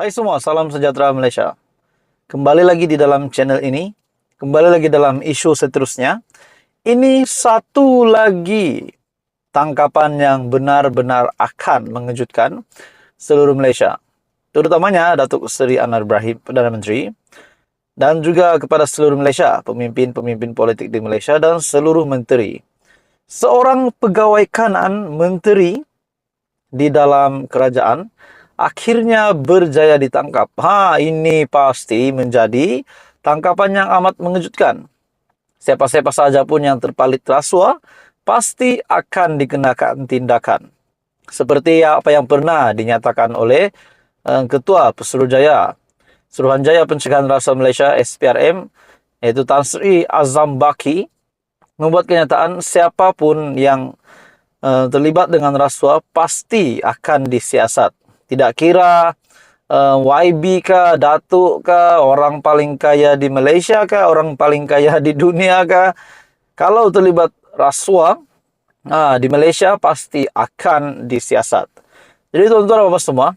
Hai semua, salam sejahtera Malaysia. Kembali lagi di dalam channel ini, kembali lagi dalam isu seterusnya. Ini satu lagi tangkapan yang benar-benar akan mengejutkan seluruh Malaysia. Terutamanya Datuk Seri Anwar Ibrahim, Perdana Menteri, dan juga kepada seluruh Malaysia, pemimpin-pemimpin politik di Malaysia dan seluruh menteri. Seorang pegawai kanan menteri di dalam kerajaan akhirnya berjaya ditangkap. Ini pasti menjadi tangkapan yang amat mengejutkan. Siapa-siapa saja pun yang terpalit rasuah pasti akan dikenakan tindakan. Seperti apa yang pernah dinyatakan oleh Ketua Suruhanjaya Pencegahan Rasuah Malaysia SPRM, yaitu Tan Sri Azam Baki, membuat kenyataan siapapun yang terlibat dengan rasuah pasti akan disiasat. Tidak kira YB kah, Datuk kah, orang paling kaya di Malaysia kah, orang paling kaya di dunia kah. Kalau terlibat rasuah di Malaysia pasti akan disiasat. Jadi tuan-tuan dan bapak semua,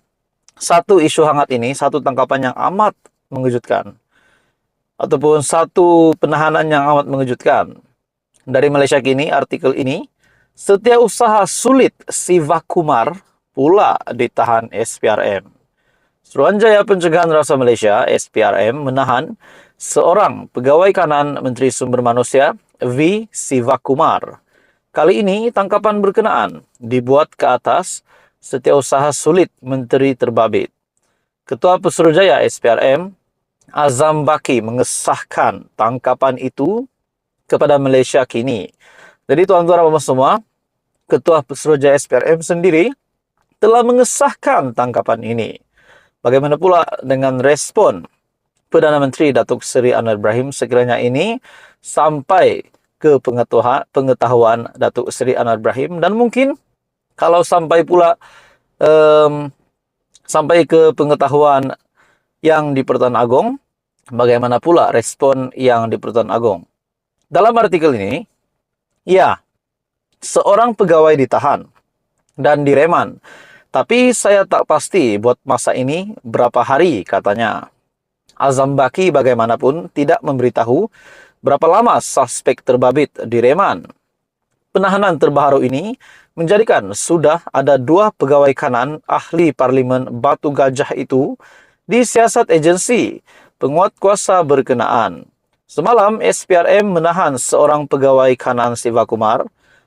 satu isu hangat ini, satu tangkapan yang amat mengejutkan, ataupun satu penahanan yang amat mengejutkan. Dari Malaysia Kini, artikel ini, Setiausaha Sulit Sivakumar pula ditahan SPRM. Suruhanjaya Pencegahan Rasuah Malaysia SPRM menahan seorang pegawai kanan Menteri Sumber Manusia V. Sivakumar. Kali ini tangkapan berkenaan dibuat ke atas Setiausaha Sulit Menteri Terbabit. Ketua Pesuruhjaya SPRM Azam Baki mengesahkan tangkapan itu kepada Malaysia Kini. Jadi tuan-tuan dan puan semua, Ketua Pesuruhjaya SPRM sendiri telah mengesahkan tangkapan ini. Bagaimana pula dengan respon Perdana Menteri Datuk Seri Anwar Ibrahim sekiranya ini sampai ke pengetahuan Datuk Seri Anwar Ibrahim, dan mungkin kalau sampai pula sampai ke pengetahuan yang di Pertuan Agong, bagaimana pula respon yang di Pertuan Agong? Dalam artikel ini, seorang pegawai ditahan dan direman. Tapi saya tak pasti buat masa ini berapa hari katanya. Azam Baki bagaimanapun tidak memberitahu berapa lama suspek terbabit direman. Penahanan terbaru ini menjadikan sudah ada 2 pegawai kanan ahli Parlimen Batu Gajah itu disiasat agensi penguat kuasa berkenaan. Semalam SPRM menahan seorang pegawai kanan Sivakumar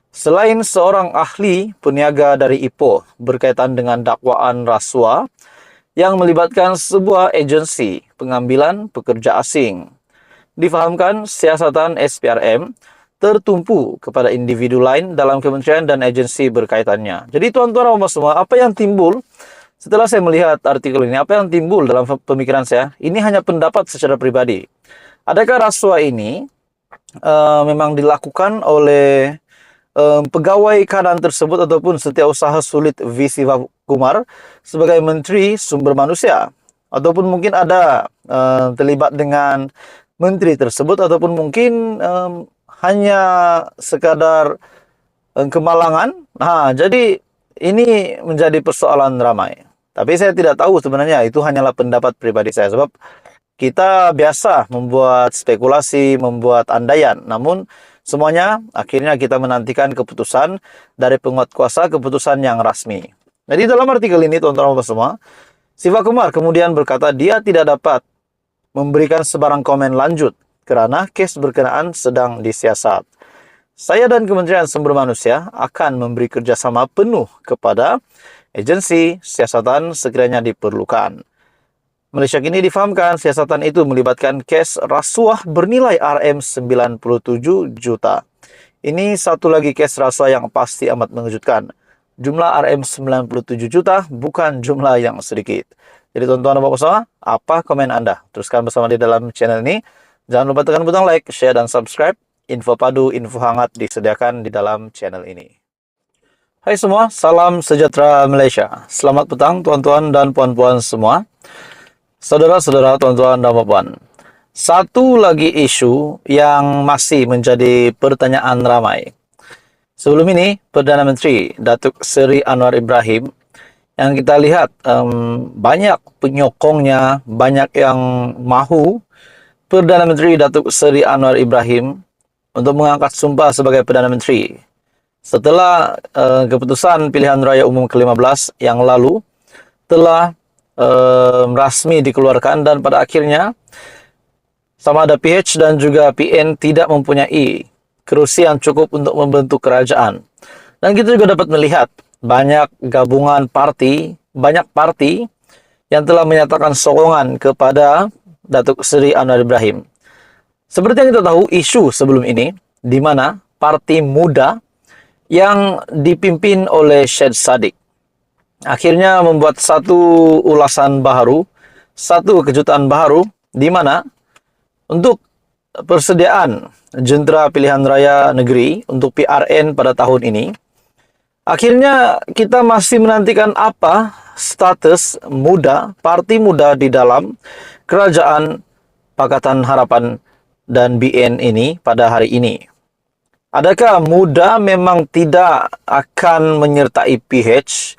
selain seorang ahli peniaga dari Ipoh berkaitan dengan dakwaan rasuah yang melibatkan sebuah agensi pengambilan pekerja asing. Difahamkan siasatan SPRM tertumpu kepada individu lain dalam kementerian dan agensi berkaitannya. Jadi tuan-tuan dan puan semua, apa yang timbul setelah saya melihat artikel ini, apa yang timbul dalam pemikiran saya, ini hanya pendapat secara pribadi. Adakah rasuah ini memang dilakukan oleh pegawai kanan tersebut ataupun Setiausaha Sulit V. Sivakumar sebagai Menteri Sumber Manusia, ataupun mungkin ada terlibat dengan menteri tersebut, ataupun mungkin hanya sekadar kemalangan. Jadi ini menjadi persoalan ramai. Tapi saya tidak tahu sebenarnya, itu hanyalah pendapat pribadi saya, sebab kita biasa membuat spekulasi, membuat andaian. Namun semuanya akhirnya kita menantikan keputusan dari penguat kuasa, keputusan yang rasmi. Jadi dalam artikel ini tuan-tuan dan semua, Sivakumar kemudian berkata dia tidak dapat memberikan sebarang komen lanjut kerana kes berkenaan sedang disiasat. Saya dan Kementerian Sumber Manusia akan memberi kerjasama penuh kepada agensi siasatan sekiranya diperlukan. Malaysia Kini difahamkan siasatan itu melibatkan kes rasuah bernilai RM97 juta. Ini satu lagi kes rasuah yang pasti amat mengejutkan. Jumlah RM97 juta bukan jumlah yang sedikit. Jadi tuan-tuan dan bapak semua, apa komen Anda? Teruskan bersama di dalam channel ini. Jangan lupa tekan butang like, share, dan subscribe. Info padu, info hangat disediakan di dalam channel ini. Hai semua, salam sejahtera Malaysia. Selamat petang tuan-tuan dan puan-puan semua. Saudara-saudara, tuan-tuan dan puan-puan, satu lagi isu yang masih menjadi pertanyaan ramai. Sebelum ini, Perdana Menteri Datuk Seri Anwar Ibrahim yang kita lihat banyak penyokongnya, banyak yang mahu Perdana Menteri Datuk Seri Anwar Ibrahim untuk mengangkat sumpah sebagai Perdana Menteri. Setelah keputusan pilihan raya umum ke-15 yang lalu telah rasmi dikeluarkan, dan pada akhirnya sama ada PH dan juga PN tidak mempunyai kerusi yang cukup untuk membentuk kerajaan. Dan kita juga dapat melihat banyak gabungan parti, banyak parti yang telah menyatakan sokongan kepada Datuk Seri Anwar Ibrahim. Seperti yang kita tahu, isu sebelum ini, di mana Parti Muda yang dipimpin oleh Syed Saddiq akhirnya membuat satu ulasan baru, satu kejutan baru, di mana untuk persediaan jentera pilihan raya negeri untuk PRN pada tahun ini, akhirnya kita masih menantikan apa status muda, Parti Muda di dalam Kerajaan Pakatan Harapan dan BN ini pada hari ini. Adakah muda memang tidak akan menyertai PH,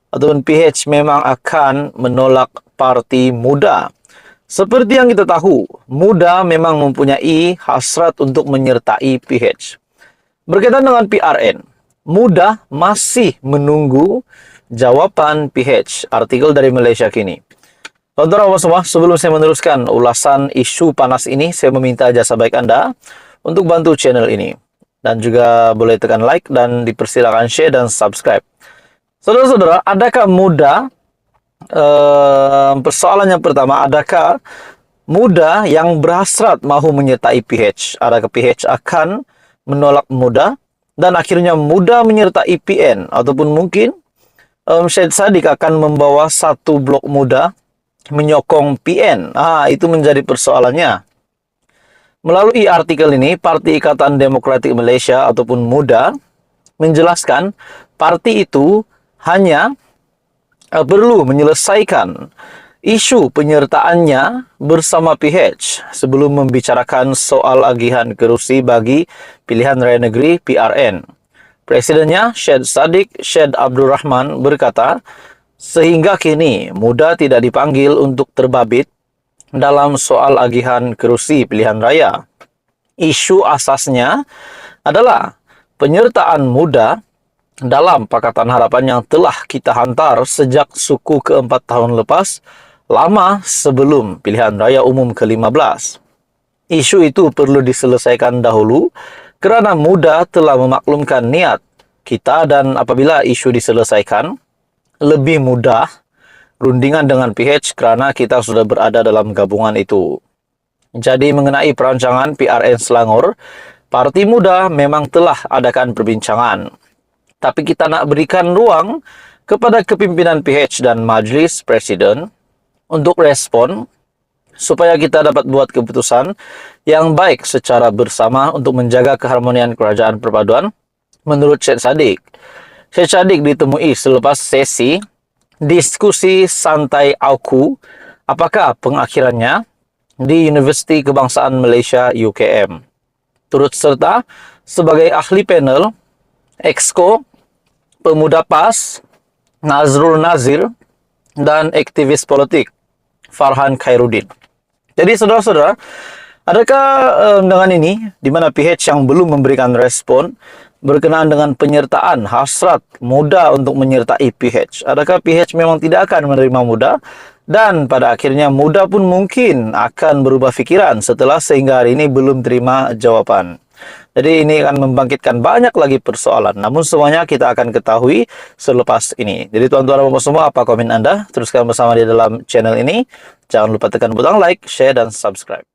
ataupun PH memang akan menolak Parti Muda? Seperti yang kita tahu, muda memang mempunyai hasrat untuk menyertai PH. Berkaitan dengan PRN, muda masih menunggu jawaban PH, artikel dari Malaysia Kini. Tuan-tuan semua, sebelum saya meneruskan ulasan isu panas ini, saya meminta jasa baik Anda untuk bantu channel ini. Dan juga boleh tekan like dan dipersilakan share dan subscribe. Saudara-saudara, adakah muda, persoalan yang pertama, adakah muda yang berhasrat mahu menyertai PH? Adakah PH akan menolak muda? Dan akhirnya muda menyertai PN, ataupun mungkin Syed Saddiq akan membawa satu blok muda menyokong PN. Itu menjadi persoalannya. Melalui artikel ini, Parti Ikatan Demokratik Malaysia ataupun MUDA menjelaskan parti itu hanya perlu menyelesaikan isu penyertaannya bersama PH sebelum membicarakan soal agihan kerusi bagi pilihan raya negeri PRN. Presidennya Syed Saddiq Syed Abdul Rahman berkata, sehingga kini MUDA tidak dipanggil untuk terbabit dalam soal agihan kerusi pilihan raya. Isu asasnya adalah penyertaan MUDA dalam Pakatan Harapan yang telah kita hantar sejak suku keempat tahun lepas, lama sebelum pilihan raya umum ke-15. Isu itu perlu diselesaikan dahulu kerana MUDA telah memaklumkan niat kita, dan apabila isu diselesaikan, lebih mudah rundingan dengan PH kerana kita sudah berada dalam gabungan itu. Jadi mengenai perancangan PRN Selangor, Parti Muda memang telah adakan perbincangan. Tapi kita nak berikan ruang kepada kepimpinan PH dan Majlis Presiden untuk respon supaya kita dapat buat keputusan yang baik secara bersama untuk menjaga keharmonian kerajaan perpaduan. Menurut Syed Saddiq, Syed Saddiq ditemui selepas sesi diskusi santai AUKU, apakah pengakhirannya di Universiti Kebangsaan Malaysia UKM. Turut serta sebagai ahli panel Exco Pemuda PAS Nazrul Nazir dan aktivis politik Farhan Khairuddin. Jadi saudara-saudara, adakah dengan ini di mana PH yang belum memberikan respon berkenaan dengan penyertaan hasrat muda untuk menyertai PH? Adakah PH memang tidak akan menerima muda? Dan pada akhirnya muda pun mungkin akan berubah fikiran setelah sehingga hari ini belum terima jawaban. Jadi ini akan membangkitkan banyak lagi persoalan. Namun semuanya kita akan ketahui selepas ini. Jadi tuan-tuan dan puan semua, apa komen Anda? Teruskan bersama di dalam channel ini. Jangan lupa tekan butang like, share, dan subscribe.